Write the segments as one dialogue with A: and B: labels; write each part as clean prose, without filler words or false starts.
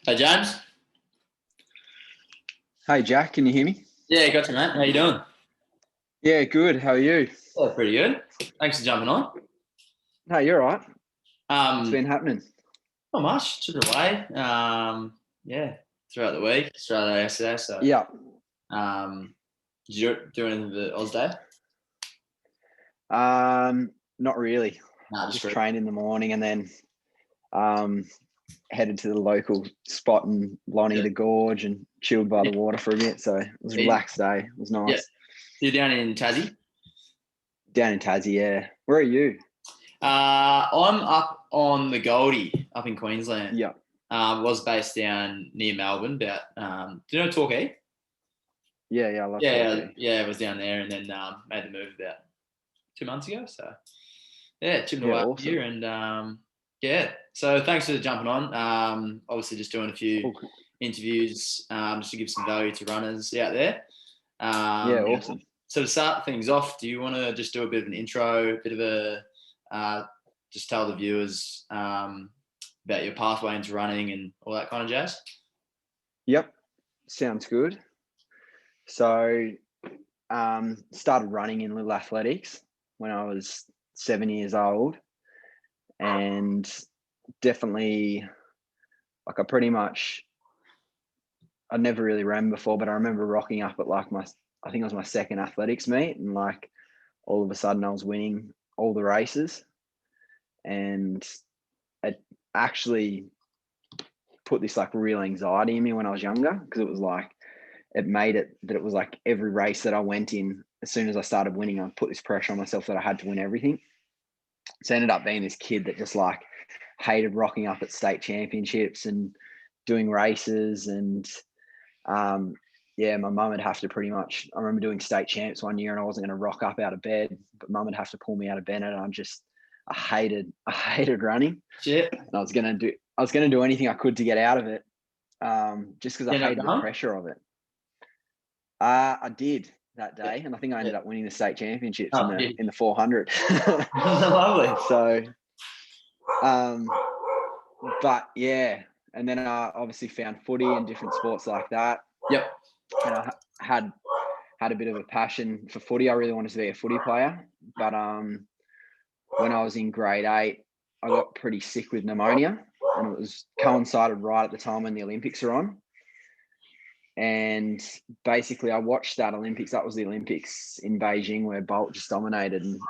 A: Hey James.
B: Hey Jack, can you hear me?
A: Yeah, got you, mate. How you doing?
B: Yeah, good. How are you?
A: Yeah, pretty good. Thanks for jumping on.
B: No, you're all right. What's
A: Um,
B: been happening?
A: Not much. Took it away. Yeah, throughout the week, Australia yesterday. So,
B: Yeah.
A: um, did you do anything for the Oz Day?
B: Not really.
A: Nah, just
B: Just
A: for
B: trained in the morning and then um headed to the local spot in Lonnie
A: yeah,
B: the Gorge and chilled by the
A: yeah,
B: water for a bit. So it was a
A: easy.
B: relaxed day. It was
A: Yeah.
B: nice.
A: You're down in Tassie.
B: Down in Tassie, yeah. Where are you?
A: I'm up on the Goldie, up in Queensland.
B: Yeah.
A: Was based down near Melbourne. About do you know Torquay?
B: Yeah, I love
A: Yeah,
B: Torquay.
A: yeah. I was down there, and then made the move about 2 months ago. So. Yeah, chipping
B: Yeah,
A: away up
B: awesome.
A: here, and yeah. So thanks for jumping on. Obviously, just doing a few
B: All good.
A: interviews just to give some value to runners out there.
B: Yeah,
A: Um,
B: awesome.
A: so to start things off, do you want to just do a bit of an intro, a bit of a just tell the viewers about your pathway into running and all that kind of jazz?
B: Yep. Sounds good. So started running in little athletics when I was 7 years old and definitely like I never really ran before, but I remember rocking up at I think it was my second athletics meet, and like all of a sudden I was winning all the races, and it actually put this like real anxiety in me when I was younger because it was like it made it that it was like every race that I went in, as soon as I started winning, I put this pressure on myself that I had to win everything. So I ended up being this kid that just like hated rocking up at state championships and doing races and yeah, my mum would have to pretty much. I remember doing state champs one year, and I wasn't going to rock up out of bed, but mum would have to pull me out of bed, and I hated running,
A: Shit.
B: and I was going to do anything I could to get out of it, just because I
A: You end up
B: hated the
A: going?
B: pressure of it. I did that
A: Yeah.
B: day, and I think I
A: Yeah.
B: ended up winning the state championships in
A: Oh,
B: the 400.
A: lovely.
B: So, um, but yeah, and then I obviously found footy and different sports like that,
A: Yep.
B: and I had a bit of a passion for footy. I really wanted to be a footy player, but when I was in grade 8, I got pretty sick with pneumonia, and it was coincided right at the time when the Olympics are on. And basically, I watched that Olympics. That was the Olympics in Beijing where Bolt just dominated. And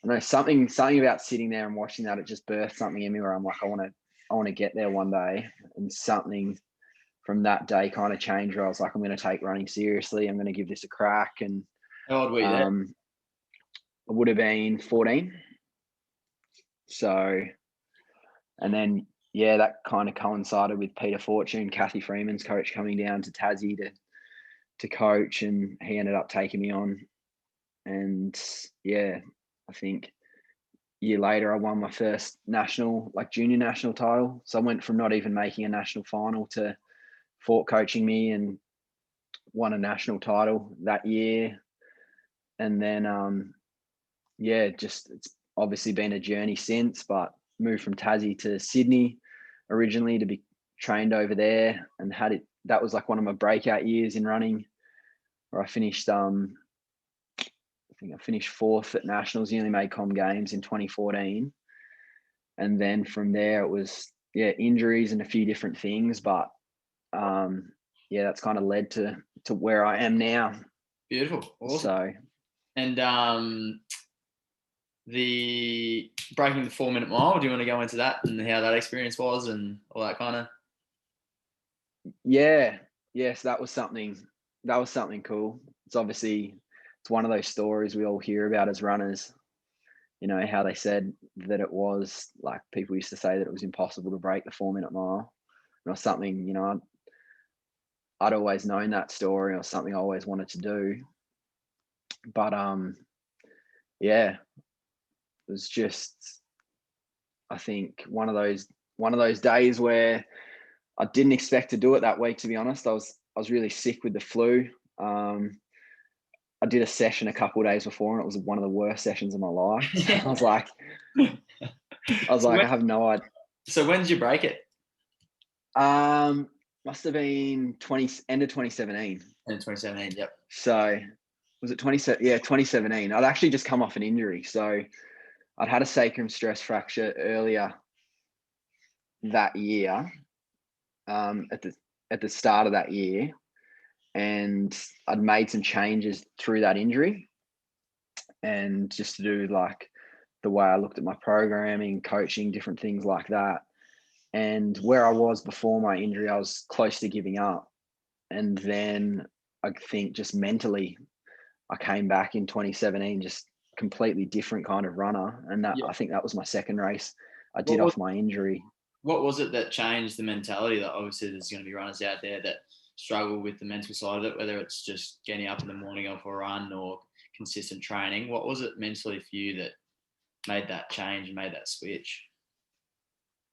B: I know something about sitting there and watching that. It just birthed something in me where I'm like, I want to get there one day. And something from that day kind of changed. Where I was like, I'm going to take running seriously. I'm going to give this a crack. And
A: How old were you there?
B: um, I would have been 14. So, and then yeah, that kind of coincided with Peter Fortune, Kathy Freeman's coach, coming down to Tassie to coach, and he ended up taking me on. And yeah, I think a year later I won my first national, like junior national title. So I went from not even making a national final to Fort coaching me and won a national title that year. And then yeah, just it's obviously been a journey since, but moved from Tassie to Sydney originally to be trained over there, and had it. That was like one of my breakout years in running, where I finished. I think I finished fourth at nationals. The only made Com Games in 2014, and then from there it was yeah injuries and a few different things, but yeah, that's kind of led to where I am now.
A: Beautiful. Awesome.
B: So
A: And the breaking the 4 minute mile, do you want to go into that and how that experience was and all that kind of?
B: yeah, yes, that was something cool. It's obviously it's one of those stories we all hear about as runners. You know how they said that it was like people used to say that it was impossible to break the 4 minute mile. Or something, you know, I'd always known that story or something I always wanted to do. But yeah, it was just I think one of those days where I didn't expect to do it that week, to be honest. I was really sick with the flu. Um, I did a session a couple of days before, and it was one of the worst sessions of my life. So
A: So
B: I
A: when,
B: have no idea.
A: so when did you break it?
B: Must have been end of 2017.
A: In 2017, yep.
B: So was it 27? Yeah, 2017. I'd actually just come off an injury. So I'd had a sacrum stress fracture earlier that year, at the start of that year, and I'd made some changes through that injury, and just to do like the way I looked at my programming, coaching, different things like that. And where I was before my injury, I was close to giving up. And then I think just mentally, I came back in 2017, just completely different kind of runner. And that,
A: Yeah.
B: I think that was my second race I
A: What
B: did
A: was
B: off my injury.
A: what was it that changed the mentality? That obviously there's going to be runners out there that struggle with the mental side of it, whether it's just getting up in the morning off a run or consistent training. What was it mentally for you that made that change and made that switch?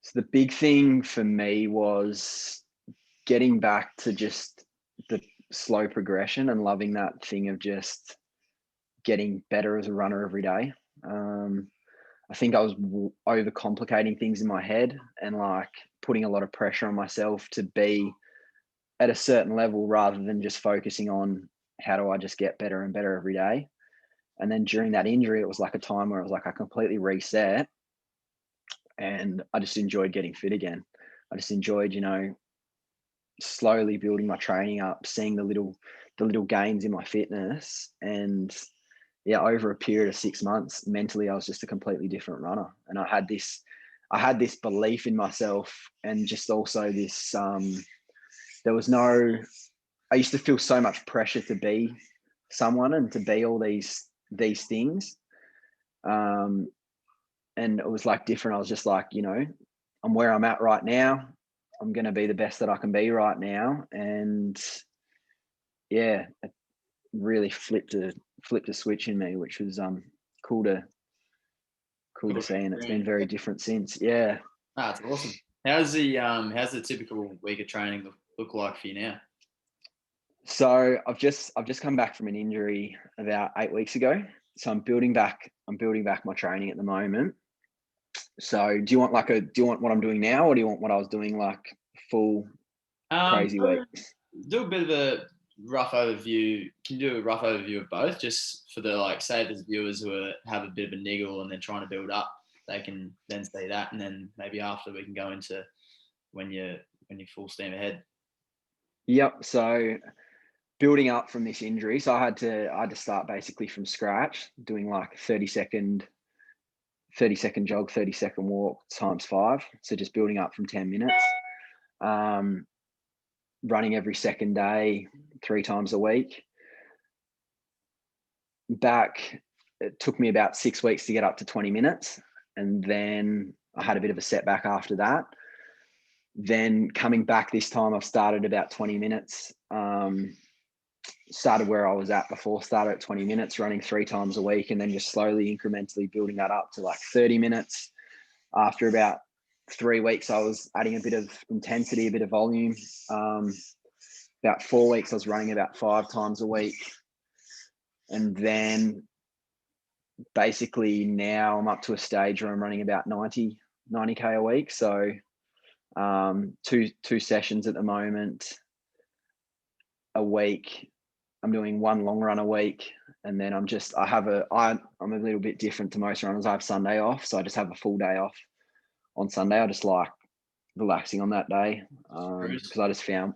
B: So the big thing for me was getting back to just the slow progression and loving that thing of just getting better as a runner every day. I think I was overcomplicating things in my head and like putting a lot of pressure on myself to be at a certain level rather than just focusing on how do I just get better and better every day. And then during that injury, it was like a time where it was like I completely reset and I just enjoyed getting fit again. I just enjoyed, slowly building my training up, seeing the little gains in my fitness. And yeah, over a period of 6 months, mentally I was just a completely different runner. And I had this belief in myself, and just also this there was no I used to feel so much pressure to be someone and to be all these things. Um and it was like different. I was just like, I'm where I'm at right now. I'm going to be the best that I can be right now. And yeah, it really flipped a switch in me, which was cool to cool to
A: Cool.
B: see. And it's been very different since. Yeah.
A: That's awesome. How's the typical week of training look like for you now?
B: So I've just come back from an injury about 8 weeks ago. So I'm building back my training at the moment. So do you want what I'm doing now, or do you want what I was doing like full crazy week?
A: Do a bit of a rough overview. Can you do a rough overview of both, just for the like, say there's viewers who have a bit of a niggle and they're trying to build up, they can then see that, and then maybe after we can go into when you're full steam ahead.
B: Yep. So building up from this injury, so I had to start basically from scratch, doing like 30-second jog, 30-second walk times 5. So just building up from 10 minutes. Um, Running every second day, 3 times a week. It took me about 6 weeks to get up to 20 minutes. And then I had a bit of a setback after that. Then coming back this time, I've started about 20 minutes. Started where I was at before, started at 20 minutes, running 3 times a week, and then just slowly, incrementally building that up to like 30 minutes. After about 3 weeks, I was adding a bit of intensity, a bit of volume. About 4 weeks, I was running about 5 times a week. And then basically now I'm up to a stage where I'm running about 90K a week. So two sessions at the moment a week. I'm doing 1 long run a week, and then I'm a little bit different to most runners. I have Sunday off, so I just have a full day off on Sunday. I just like relaxing on that day, because I just found,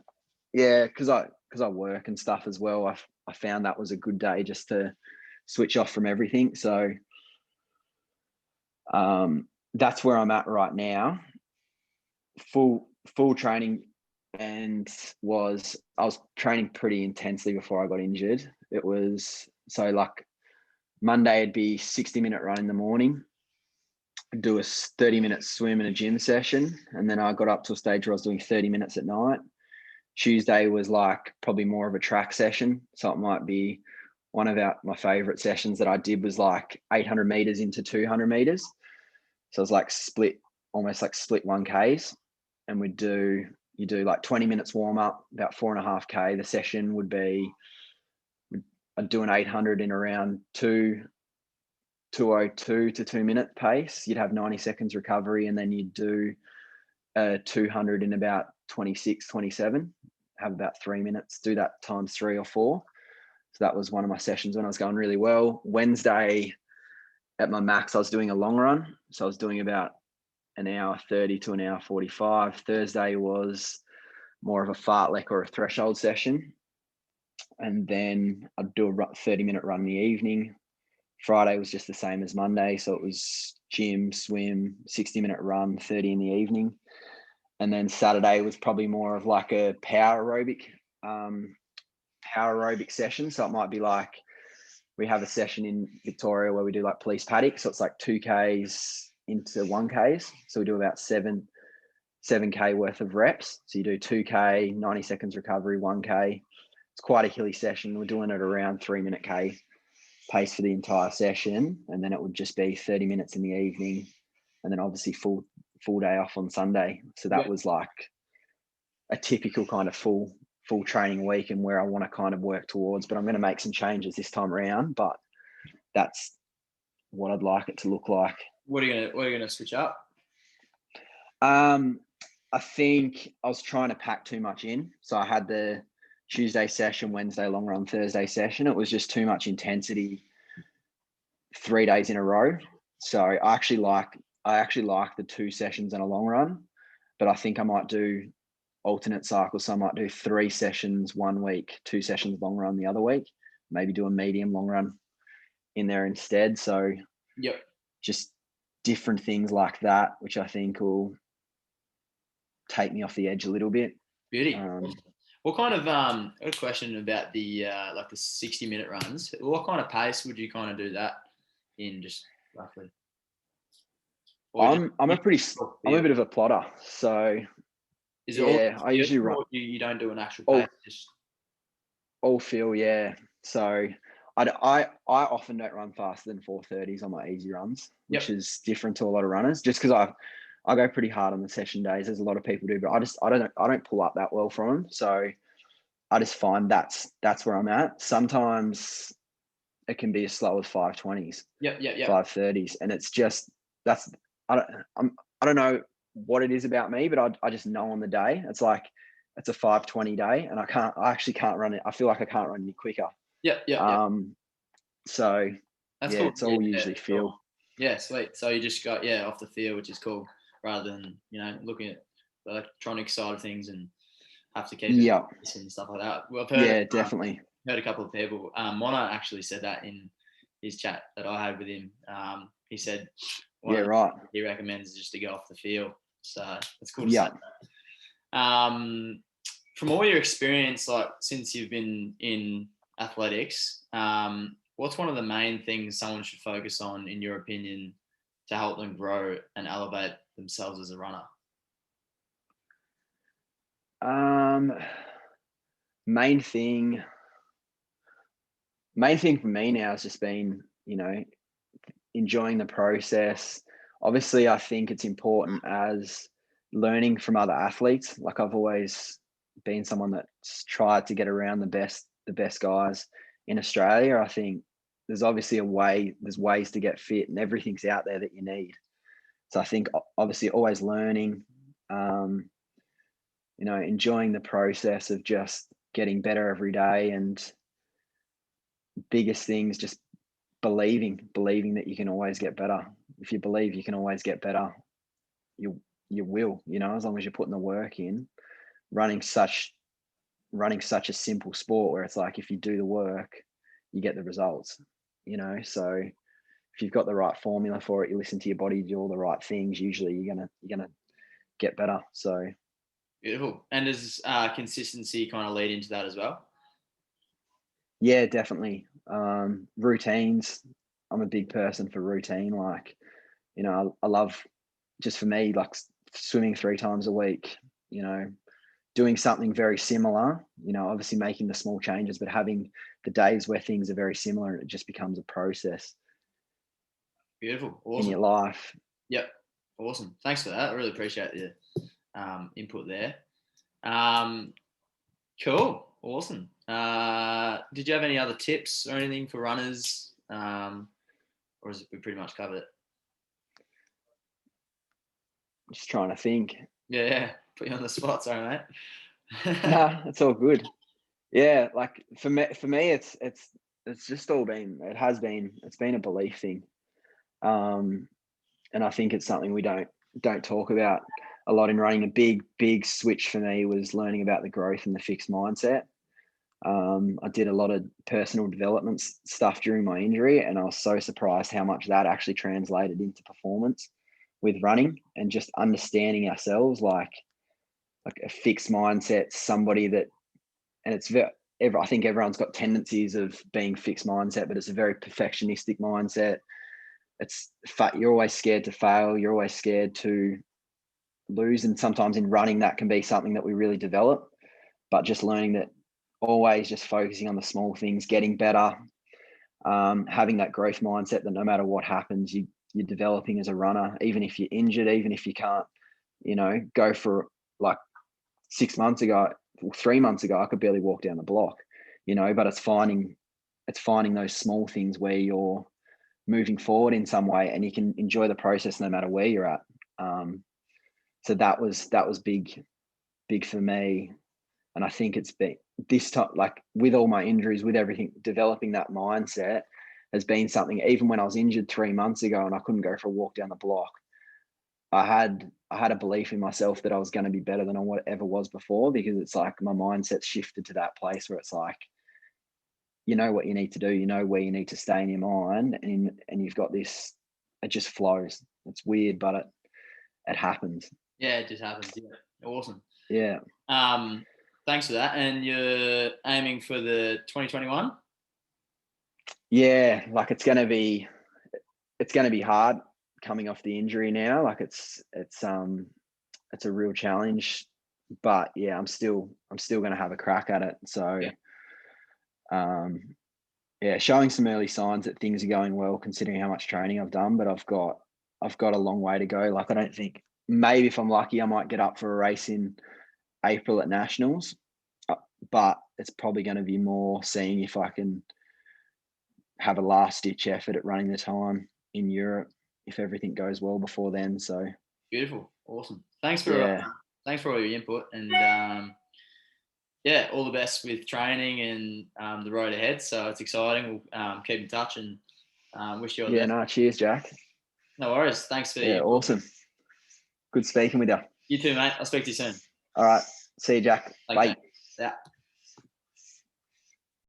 B: yeah, because I work and stuff as well. I found that was a good day just to switch off from everything. So that's where I'm at right now. Full training, and I was training pretty intensely before I got injured. It was so like Monday it'd be 60-minute run in the morning, do a 30-minute swim and a gym session, and then I got up to a stage where I was doing 30 minutes at night. Tuesday was like probably more of a track session, so it might be one of my favorite sessions that I did was like 800 meters into 200 meters. So it was like almost like split 1Ks, and you do like 20 minutes warm up, about 4.5K. The session would be, I'd do an 800 in around 2:02 to 2-minute pace. You'd have 90 seconds recovery, and then you'd do a 200 in about 26, 27, have about 3 minutes, do that times 3 or 4. So that was one of my sessions when I was going really well. Wednesday at my max, I was doing a long run. So I was doing about an hour 30 to an hour 45. Thursday was more of a fartlek or a threshold session. And then I'd do a 30-minute run in the evening. Friday was just the same as Monday. So it was gym, swim, 60-minute run, 30 in the evening. And then Saturday was probably more of like a power aerobic session. So it might be like, we have a session in Victoria where we do like police paddock. So it's like 2Ks into 1Ks. So we do about 7K worth of reps. So you do 2K, 90 seconds recovery, 1K. It's quite a hilly session. We're doing it around 3-minute K pace for the entire session. And then it would just be 30 minutes in the evening. And then obviously full day off on Sunday. So that was like a typical kind of full training week and where I want to kind of work towards, but I'm going to make some changes this time around, but that's what I'd like it to look like.
A: What are you going to switch up?
B: I think I was trying to pack too much in. So I had the Tuesday session, Wednesday long run, Thursday session. It was just too much intensity 3 days in a row. So I actually like the 2 sessions and a long run, but I think I might do alternate cycles. So I might do 3 sessions 1 week, 2 sessions long run the other week, maybe do a medium long run in there instead. So just different things like that, which I think will take me off the edge a little bit.
A: Beauty. What kind of a question about the like the 60-minute runs? What kind of pace would you kind of do that in, just roughly?
B: I'm a bit of a plotter, so
A: is it
B: I usually run.
A: You don't do an actual pace, just
B: all feel, yeah. So I often don't run faster than 4:30s on my easy runs, which is different to a lot of runners. Just because I go pretty hard on the session days, as a lot of people do, but I don't pull up that well from them. So I just find that's where I'm at. Sometimes it can be as slow as 5:20s, 5:30s, and it's just I don't know what it is about me, but I just know on the day it's like it's a 5:20 day, and I actually can't run it. I feel like I can't run any quicker. So
A: that's cool.
B: It's all usually feel.
A: Cool. Yeah, sweet. So you just got off the feel, which is cool, rather than looking at the electronic side of things and have to keep it and stuff like that. Well, I've heard,
B: definitely.
A: Heard a couple of people. Mona actually said that in his chat that I had with him. He said, he recommends just to go off the feel. So it's cool to say that. From all your experience, like since you've been in athletics, what's one of the main things someone should focus on, in your opinion, to help them grow and elevate themselves as a runner?
B: Main thing for me now has just been, enjoying the process. Obviously, I think it's important as learning from other athletes. Like I've always been someone that's tried to get around the best guys in Australia. I think there's obviously there's ways to get fit, and everything's out there that you need. So I think obviously always learning, enjoying the process of just getting better every day, and biggest things, just believing that you can always get better. If you believe you can always get better, you will, as long as you're putting the work in. Running such a simple sport where it's like, if you do the work, you get the results, so if you've got the right formula for it, you listen to your body, do all the right things, usually you're gonna get better. So
A: beautiful. And does consistency kind of lead into that as well?
B: Yeah, definitely. Routines. I'm a big person for routine. Like, I love, just for me, like swimming 3 times a week, doing something very similar, obviously making the small changes, but having the days where things are very similar and it just becomes a process.
A: Beautiful. Awesome.
B: In your life.
A: Yep. Awesome. Thanks for that. I really appreciate the input there. Cool. Awesome. Did you have any other tips or anything for runners? Or is it, we pretty much covered it?
B: Just trying to think.
A: Yeah. Put you on the spot, sorry, mate.
B: Nah, it's all good. Yeah, like for me, it's just all been. It's been a belief thing, and I think it's something we don't talk about a lot in running. A big switch for me was learning about the growth and the fixed mindset. I did a lot of personal development stuff during my injury, and I was so surprised how much that actually translated into performance with running and just understanding ourselves, like a fixed mindset, somebody that, and it's very, I think everyone's got tendencies of being fixed mindset, but it's a very perfectionistic mindset. You're always scared to fail. You're always scared to lose. And sometimes in running, that can be something that we really develop, but just learning that always just focusing on the small things, getting better, having that growth mindset that no matter what happens, you're developing as a runner, even if you're injured, even if you can't, go for, like 6 months ago, 3 months ago, I could barely walk down the block, but it's finding those small things where you're moving forward in some way and you can enjoy the process no matter where you're at. So that was big for me. And I think it's been this time, like with all my injuries, with everything, developing that mindset has been something. Even when I was injured 3 months ago and I couldn't go for a walk down the block, I had a belief in myself that I was going to be better than I ever was before, because it's like my mindset shifted to that place where it's like, you know what you need to do, you know where you need to stay in your mind, and you've got this. It just flows. It's weird, but it happens.
A: Yeah, it just happens. Yeah, awesome.
B: Yeah.
A: Thanks for that. And you're aiming for the 2021?
B: Yeah, like it's going to be hard coming off the injury now. Like it's a real challenge, but yeah, I'm still going to have a crack at it. So, yeah, showing some early signs that things are going well, considering how much training I've done. But I've got a long way to go. Like I don't think, maybe if I'm lucky, I might get up for a race in April at Nationals, but it's probably going to be more seeing if I can have a last ditch effort at running the time in Europe if everything goes well before then. So
A: beautiful, awesome. Thanks for all your input, and yeah, all the best with training and the road ahead. So it's exciting. We'll keep in touch and wish you all the best.
B: No, cheers, Jack.
A: No worries. Thanks for
B: your awesome. Good speaking with you.
A: You too, mate. I'll speak to you soon.
B: All right. See you, Jack. Bye.
A: Yeah.